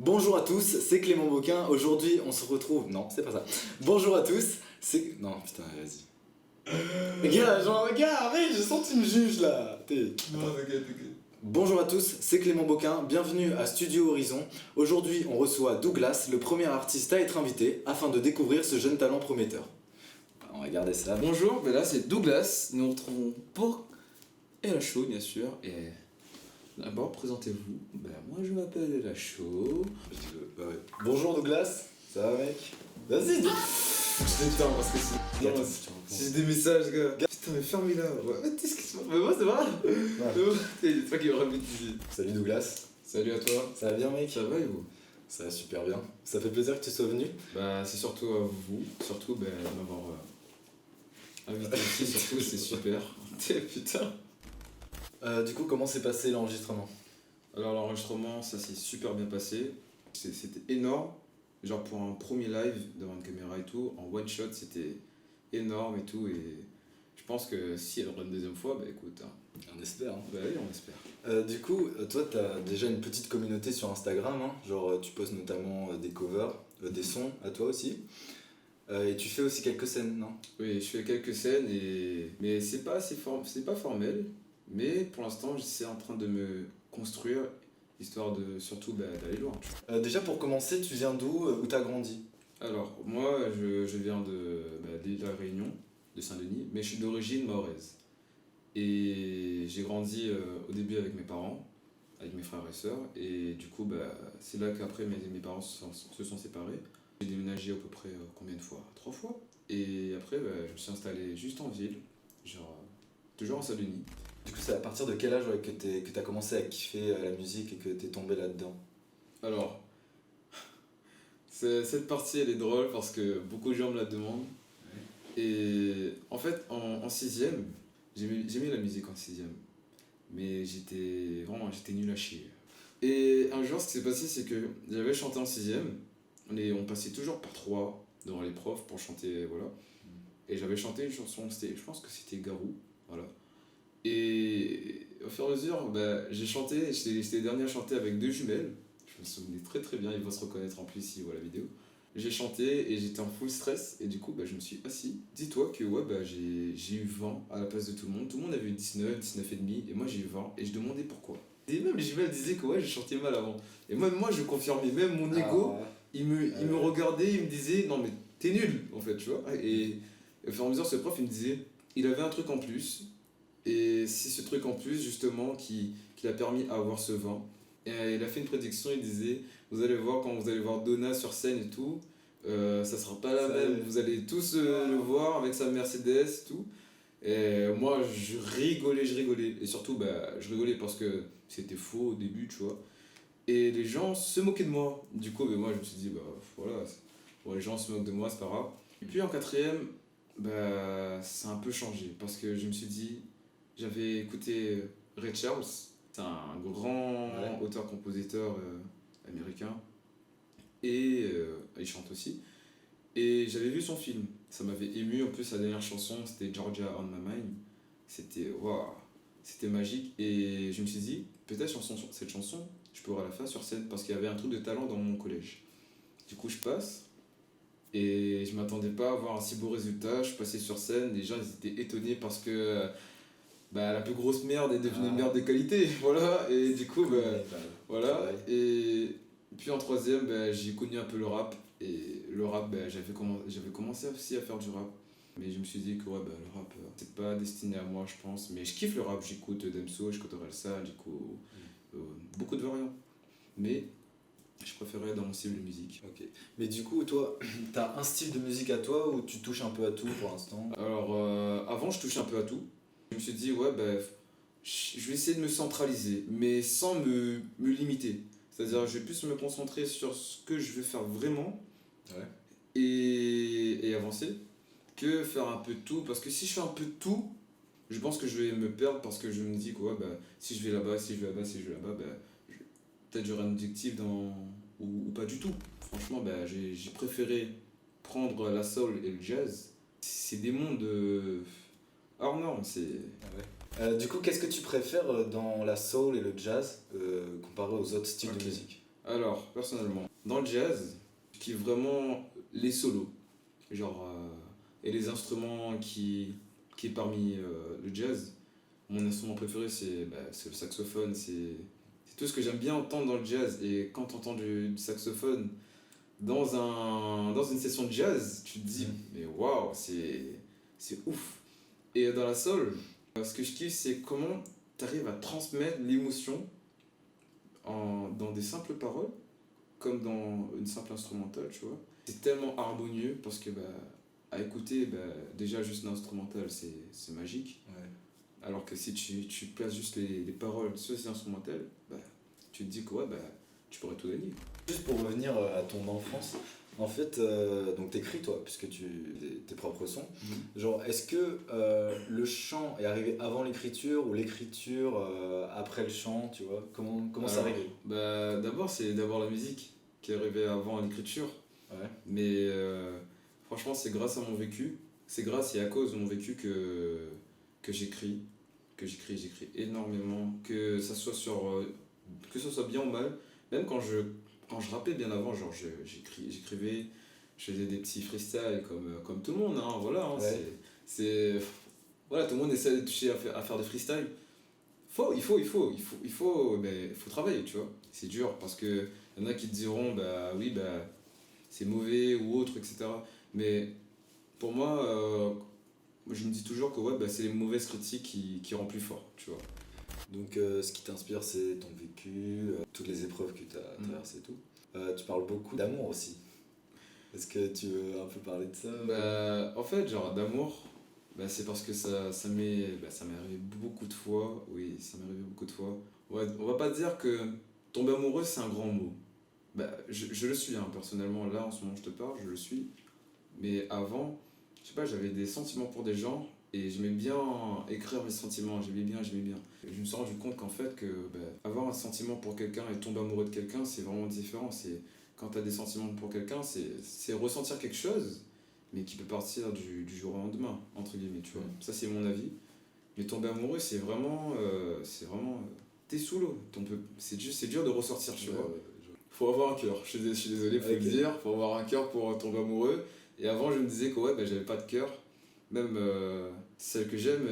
Bonjour à tous, c'est Clément Boquin. Aujourd'hui, on se retrouve. Non, c'est pas ça. Bonjour à tous, c'est. Non, putain, vas-y. Gars, genre, gars, arrête, je sens que tu me juges là. Non, t'inquiète. Bonjour à tous, c'est Clément Boquin. Bienvenue à Studio Horizon. Aujourd'hui, on reçoit Douglas, le premier artiste à être invité, afin de découvrir ce jeune talent prometteur. On va garder ça. Bonjour, ben là c'est Douglas. Nous nous retrouvons pour Ella Show, bien sûr. Et d'abord, présentez-vous. Ben, moi je m'appelle Ella Show. Bonjour Douglas, ça va mec? Vas-y, Je détends parce que si j'ai des messages, gars. Putain, mais fermez-la. Ouais, qu'est-ce qui se passe? Mais moi, c'est vrai. C'est toi qui aurais bêtisé. Salut Douglas, Salut à toi. ça va bien mec? Ça va et vous? Ça va super bien. Ça fait plaisir que tu sois venu. Bah, c'est surtout à vous. Surtout, ben, m'avoir invité ici, surtout, c'est super. Putain. Du coup, comment s'est passé l'enregistrement? Alors l'enregistrement, ça s'est super bien passé. C'était énorme. Genre pour un premier live devant une caméra et tout, en one shot, c'était énorme et tout. Et je pense que si elle aura une deuxième fois, bah écoute, hein. On espère. Hein. Bah oui, on espère. Du coup, toi, t'as déjà une petite communauté sur Instagram, hein. Genre tu postes notamment des covers, des sons à toi aussi. Et tu fais aussi quelques scènes, non? Oui, je fais quelques scènes, mais c'est pas c'est pas formel. Mais pour l'instant, c'est en train de me construire, histoire de surtout bah, d'aller loin. Déjà pour commencer, tu viens d'où? Où t'as grandi? Alors, moi, je viens de La Réunion, de Saint-Denis, mais je suis d'origine mahoraise. Et j'ai grandi au début avec mes parents, avec mes frères et sœurs, et du coup, bah, c'est là qu'après mes parents se sont séparés. J'ai déménagé à peu près combien de fois? 3 fois. Et après, bah, je me suis installé juste en ville, genre toujours en Saint-Denis. Du coup, c'est à partir de quel âge que t'as commencé à kiffer la musique et que t'es tombé là-dedans? Alors, cette partie, elle est drôle parce que beaucoup de gens me la demandent. Et en fait, en sixième, j'aimais la musique en sixième. Mais j'étais nul à chier. Et un jour, ce qui s'est passé, c'est que j'avais chanté en sixième. On passait toujours par trois devant les profs pour chanter, voilà. Et j'avais chanté une chanson, je pense que c'était Garou, voilà. Et au fur et à mesure, bah, j'ai chanté, j'étais le dernier à chanter avec deux jumelles. Je me souvenais très très bien, ils vont se reconnaître en plus s'ils voient la vidéo. J'ai chanté et j'étais en full stress et du coup bah, je me suis assis. Dis-toi que ouais, bah, j'ai eu 20 à la place de tout le monde. Tout le monde avait eu 19 et demi et moi j'ai eu 20 et je demandais pourquoi. Et même les jumelles disaient que ouais, j'ai chanté mal avant. Et moi je confirmais, même mon ego, il me regardait, il me disait non mais t'es nul en fait, tu vois. Et au fur et à mesure, ce prof il me disait, il avait un truc en plus. Et c'est ce truc en plus justement qui l'a permis à avoir ce 20. Et il a fait une prédiction, il disait, vous allez voir quand vous allez voir Donna sur scène et tout, ça sera pas la même, vous allez tous le voir avec sa Mercedes et tout. Et moi je rigolais. Et surtout bah, je rigolais parce que c'était faux au début, tu vois. Et les gens se moquaient de moi. Du coup bah, moi je me suis dit, bah voilà, bon, les gens se moquent de moi, c'est pas grave. Et puis en quatrième, bah, ça a un peu changé parce que je me suis dit, j'avais écouté Ray Charles, c'est un grand auteur-compositeur américain, et il chante aussi. Et j'avais vu son film, ça m'avait ému. En plus, sa dernière chanson, c'était Georgia on My Mind. C'était waouh, c'était magique. Et je me suis dit, peut-être cette chanson, je pourrais la faire sur scène parce qu'il y avait un truc de talent dans mon collège. Du coup, je passe. Et je m'attendais pas à avoir un si beau résultat. Je suis passé sur scène, les gens ils étaient étonnés parce que bah, la plus grosse merde est devenue une merde de qualité, voilà. Et du coup, bah, voilà. Et puis en troisième, bah, j'ai connu un peu le rap. Et le rap, bah, j'avais commencé aussi à faire du rap. Mais je me suis dit que ouais, bah, le rap, c'est pas destiné à moi, je pense. Mais je kiffe le rap, j'écoute Damso, j'écoute Orelsan, j'écoute beaucoup de variants. Mais je préférais dans mon style de musique. Ok. Mais du coup, toi, t'as un style de musique à toi ou tu touches un peu à tout pour l'instant? Alors, avant, je touchais un peu à tout. Je me suis dit, ouais, bah, je vais essayer de me centraliser, mais sans me limiter. C'est-à-dire, je vais plus me concentrer sur ce que je veux faire vraiment Ouais. et avancer que faire un peu de tout. Parce que si je fais un peu de tout, je pense que je vais me perdre parce que je me dis que ouais, bah, si je vais là-bas, si je vais là-bas, si je vais là-bas, bah, peut-être j'aurai un objectif ou pas du tout. Franchement, bah, j'ai préféré prendre la soul et le jazz. C'est des mondes. Alors non, c'est. Du coup, qu'est-ce que tu préfères dans la soul et le jazz comparé aux autres styles de musique? Alors, personnellement, dans le jazz, je kiffe vraiment les solos. Genre, et les instruments qui est parmi le jazz. Mon instrument préféré, c'est le saxophone. C'est tout ce que j'aime bien entendre dans le jazz. Et quand tu entends du saxophone dans une session de jazz, tu te dis, mais waouh, c'est ouf. Et dans la soul, ce que je kiffe, c'est comment tu arrives à transmettre l'émotion dans des simples paroles, comme dans une simple instrumentale, tu vois. C'est tellement harmonieux parce que, à écouter, déjà juste l'instrumental, c'est magique. Ouais. Alors que si tu places juste les paroles sur ces instrumentales, tu te dis que ouais, tu pourrais tout gagner. Juste pour revenir à ton enfance, en fait, donc t'écris toi, puisque tes propres sons. Genre, est-ce que le chant est arrivé avant l'écriture ou l'écriture après le chant, tu vois? Comment ça Alors, arrive? d'abord, c'est d'abord la musique qui est arrivée avant l'écriture. Ouais. Mais franchement, c'est grâce à mon vécu, c'est grâce et à cause de mon vécu que j'écris, j'écris énormément, que ça soit bien ou mal. Même quand je rappais bien avant, genre j'écrivais, je faisais des petits freestyles comme tout le monde, hein, voilà, hein, Ouais. voilà, tout le monde essaie de toucher à faire des freestyles. Il faut travailler, tu vois. C'est dur parce que y en a qui te diront, oui, c'est mauvais ou autre, etc. Mais pour moi, je me dis toujours que ouais, c'est les mauvaises critiques qui rendent plus fort, tu vois. Donc, ce qui t'inspire, c'est ton vécu, toutes les épreuves que tu as traversées et tout. Tu parles beaucoup d'amour aussi. Est-ce que tu veux un peu parler de ça? En fait, genre d'amour, c'est parce que ça m'est arrivé beaucoup de fois. Oui, ça m'est arrivé beaucoup de fois. On va pas dire que tomber amoureux, c'est un grand mot. Je le suis, hein, personnellement. Là, en ce moment, je te parle, je le suis. Mais avant, je sais pas, j'avais des sentiments pour des gens et j'aimais bien écrire mes sentiments. J'aimais bien. Et je me suis rendu compte qu'en fait, avoir un sentiment pour quelqu'un et tomber amoureux de quelqu'un, c'est vraiment différent. Quand tu as des sentiments pour quelqu'un, c'est ressentir quelque chose, mais qui peut partir du jour au lendemain, entre guillemets, tu vois. Ça, c'est mon avis. Mais tomber amoureux, c'est vraiment. T'es sous l'eau. C'est dur de ressortir, tu vois. Faut avoir un cœur. Je suis désolé, faut le dire. Faut avoir un cœur pour tomber amoureux. Et avant, je me disais que ouais, j'avais pas de cœur. Même celle que j'aime,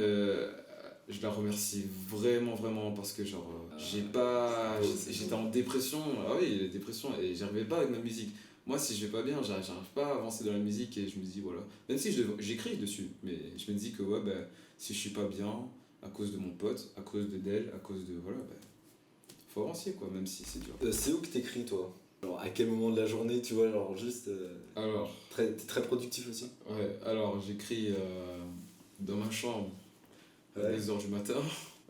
je la remercie vraiment parce que genre j'étais en dépression. Ah oui, la dépression, et j'arrivais pas avec ma musique. Moi, si je vais pas bien, j'arrive pas à avancer dans la musique et je me dis voilà. Même si j'écris dessus, mais je me dis que ouais, si je suis pas bien, à cause de mon pote, à cause d'elle, à cause de voilà, faut avancer quoi, même si c'est dur. C'est où que t'écris toi? Alors, à quel moment de la journée, tu vois, genre juste... Alors, t'es très productif aussi? ouais, alors j'écris dans ma chambre à Ouais. 2h du matin.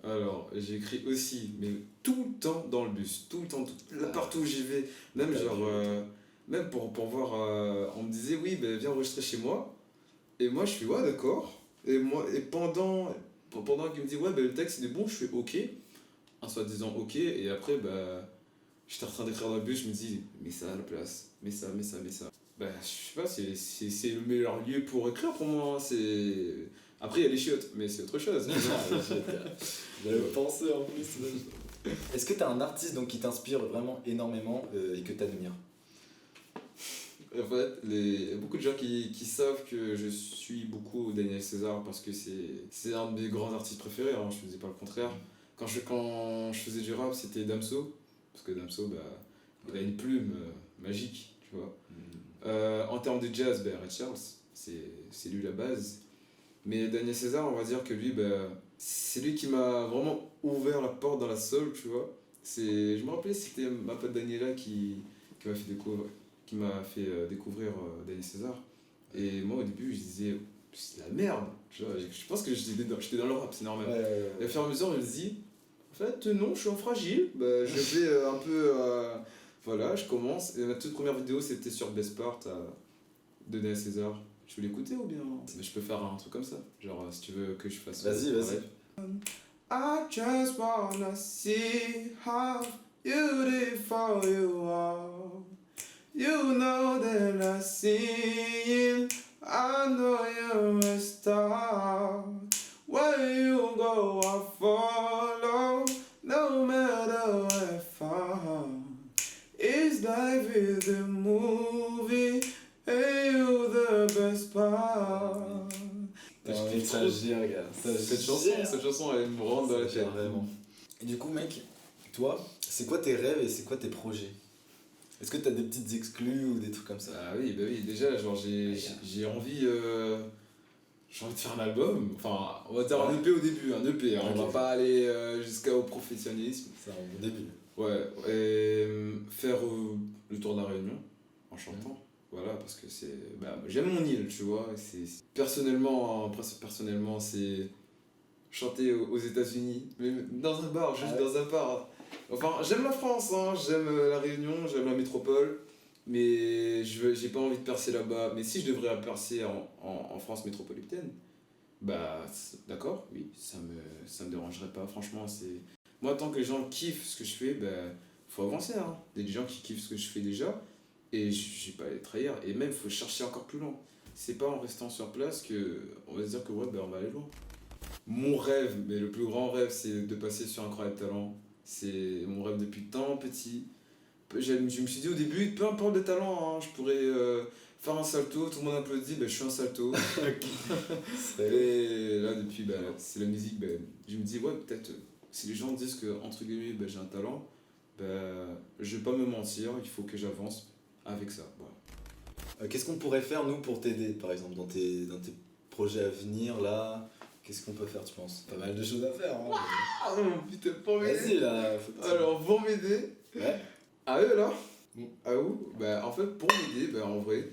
Alors, j'écris aussi, mais tout le temps dans le bus, tout le temps, là, partout où j'y vais. Même genre, même pour voir, on me disait oui, viens enregistrer chez moi. Et moi je suis ouais, d'accord. Et pendant qu'il me dit ouais, le texte il est bon, je fais ok. Un soi-disant ok, et après, j'étais en train d'écrire dans le bus, je me dis, mais ça à la place, mais ça. Je sais pas, c'est le meilleur lieu pour écrire pour moi, hein, c'est... Après, il y a les chiottes, mais c'est autre chose. J'avais pensé en plus. Est-ce que t'as un artiste donc, qui t'inspire vraiment énormément et que t'admires? En fait, il y a beaucoup de gens qui savent que je suis beaucoup Daniel César parce que c'est un de mes grands artistes préférés, hein, je faisais pas le contraire. Quand je faisais du rap, c'était Damso, parce que Damso, il a une plume magique, tu vois. En termes de jazz, Ray Charles, c'est lui la base. Mais Daniel César, on va dire que lui, c'est lui qui m'a vraiment ouvert la porte dans la soul, tu vois. Je me rappelais, c'était ma pote Daniela qui m'a fait découvrir Daniel César. Et moi, au début, je disais, c'est la merde, tu vois. Je pense que j'étais dans le rap, c'est normal. Et au fur et à mesure, je me dis, en fait, non, je suis en fragile. Je vais un peu. Voilà, je commence. Et ma toute première vidéo, c'était sur Best Part de Daniel César. Tu veux l'écouter ou bien? Je peux faire un truc comme ça. Genre, si tu veux que je fasse. Vas-y. I just wanna see how beautiful you are. You know that I see it. I know you're a star. Where you go, I follow. No matter where far. It Life is a movie, and you the best part. Ça gère, gars. Cette chanson, elle me rentre dans la tête. Vraiment. Et du coup, mec, toi, c'est quoi tes rêves et c'est quoi tes projets? Est-ce que t'as des petites exclus ou des trucs comme ça? Ah oui, bah oui, déjà, genre, j'ai envie. J'ai envie de faire un album. Enfin, on va dire un EP au début, un EP. Hein. Ok. On va pas aller jusqu'au professionnalisme. C'est un bon début. Ouais, et faire le tour de la Réunion en chantant. Voilà, parce que c'est. Bah, j'aime mon île, tu vois. Personnellement, c'est chanter aux États-Unis, mais dans un bar, juste dans un bar. Enfin, j'aime la France, hein, j'aime la Réunion, j'aime la métropole, mais j'ai pas envie de percer là-bas. Mais si je devrais percer en France métropolitaine, bah d'accord, oui, ça me dérangerait pas. Franchement, c'est. Moi, tant que les gens kiffent ce que je fais, bah faut avancer. Hein. Il y a des gens qui kiffent ce que je fais déjà, et je vais pas les trahir. Et même, faut chercher encore plus loin. C'est pas en restant sur place que on va se dire que ouais, bah, on va aller loin. Mon rêve, mais le plus grand rêve, c'est de passer sur Incroyable Talent. C'est mon rêve depuis tant petit. Je me suis dit au début, peu importe le talent, hein, je pourrais faire un salto, tout le monde applaudit, ben, je suis un salto. Et là, depuis, ben, c'est la musique, ben, je me dis, ouais, peut-être, si les gens disent que, entre guillemets, ben, j'ai un talent, ben, je vais pas me mentir, il faut que j'avance avec ça. Voilà. Qu'est-ce qu'on pourrait faire, nous, pour t'aider, par exemple, dans tes projets à venir, là? Qu'est-ce qu'on peut faire, tu penses? Pas mal de choses à faire, hein. Ah non, putain, pour m'aider. Vas-y, là. Alors, pour m'aider. Ouais. À eux, là. À où? Bah, en fait, pour m'aider, bah, en vrai,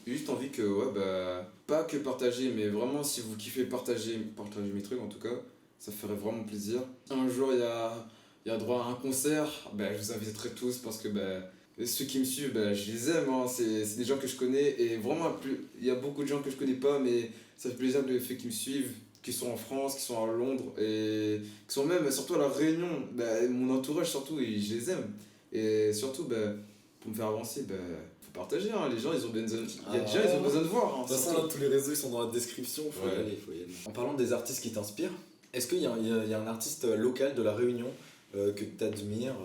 j'ai juste envie que, ouais, bah, pas que partager, mais vraiment, si vous kiffez partager mes trucs, en tout cas, ça ferait vraiment plaisir. Un jour, il y a droit à un concert, bah, je vous inviterai tous parce que, bah, ceux qui me suivent, bah, je les aime, hein. C'est des gens que je connais et vraiment, il y a beaucoup de gens que je connais pas, mais ça fait plaisir le fait qu'ils me suivent, qui sont en France, qui sont à Londres et qui sont même, surtout à La Réunion. Bah, mon entourage, surtout, et je les aime. Et surtout, bah, pour me faire avancer, bah, faut partager. Hein. Les gens, ils ont besoin, il y a des gens, ils ont besoin de voir. Hein, de toute façon, là, tous les réseaux ils sont dans la description. Faut y aller. En parlant des artistes qui t'inspirent, est-ce qu'il y a un artiste local de La Réunion que tu admires,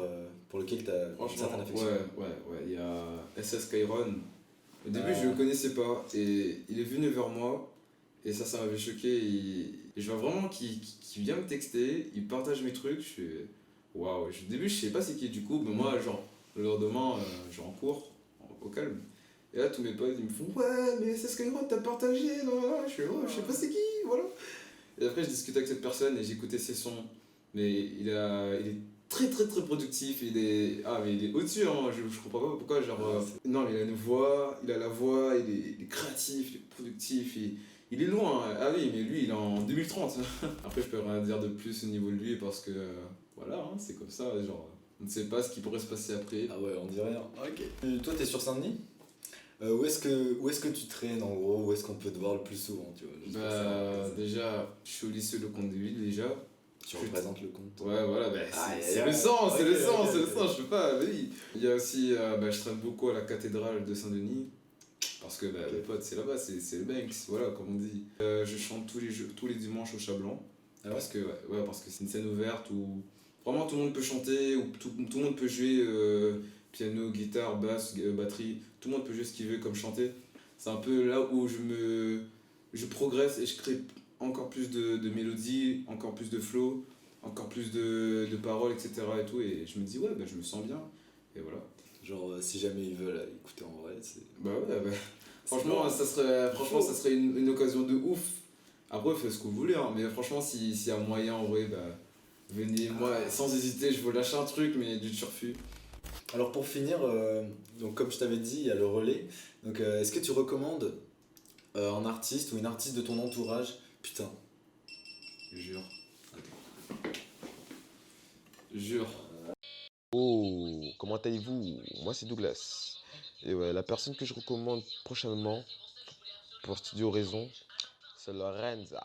pour lequel tu as une certaine affection? Ouais. Il y a SS Kairon. Au début, je le connaissais pas. Et il est venu vers moi. Et ça m'avait choqué. Et je vois vraiment qu'il vient me texter, il partage mes trucs. Je suis. Waouh. Au début, je sais pas c'est qui. Du coup, mais moi, genre, le lendemain, je suis en cours, au calme. Et là, tous mes potes, ils me font ouais, mais c'est Skyrock, t'as partagé. Là. Je suis ouais, je sais pas c'est qui. Voilà. Et après, je discutais avec cette personne et j'écoutais ses sons. Mais il est très productif. Mais il est au-dessus. Hein. Je comprends pas pourquoi. Genre, non, mais il a une voix, il a la voix, il est créatif, il est productif. Il est loin, ah oui, mais lui il est en 2030. Après, je peux rien dire de plus au niveau de lui parce que voilà, hein, c'est comme ça, genre on ne sait pas ce qui pourrait se passer après. Ah ouais, on dit rien. Ok. Toi, t'es sur Saint-Denis? Où est-ce que tu traînes en gros? Où est-ce qu'on peut te voir le plus souvent, tu vois? Bah, déjà, je suis au lycée Le Comte de Ville déjà. Tu représentes le compte. Ouais, voilà, bah, c'est le sang, c'est le sang, je peux pas, oui. Il y a aussi, je traîne beaucoup à la cathédrale de Saint-Denis. Parce que mes potes, c'est là-bas, c'est le Banks, voilà, comme on dit. Je chante tous les dimanches au Chat Blanc. Ah ouais? Parce que c'est une scène ouverte où vraiment tout le monde peut chanter, où tout le monde peut jouer piano, guitare, basse, batterie. Tout le monde peut jouer ce qu'il veut comme chanter. C'est un peu là où je progresse et je crée encore plus de mélodies, encore plus de flow, encore plus de paroles, etc. Et tout. Et je me dis, ouais, je me sens bien. Et voilà. Genre, si jamais ils veulent écouter en vrai, c'est. Bah ouais, franchement, ça serait une occasion de ouf. Après, faites ce que vous voulez, hein, mais franchement, s'il y a moyen, en vrai, venez, moi, sans hésiter, je vous lâche un truc, mais du turfu. Alors, pour finir, donc, comme je t'avais dit, il y a le relais. Donc, est-ce que tu recommandes un artiste ou une artiste de ton entourage? Putain. Jure. Oh, comment allez-vous? Moi c'est Douglas. Et ouais, la personne que je recommande prochainement pour Studio Raison, c'est Lorenza.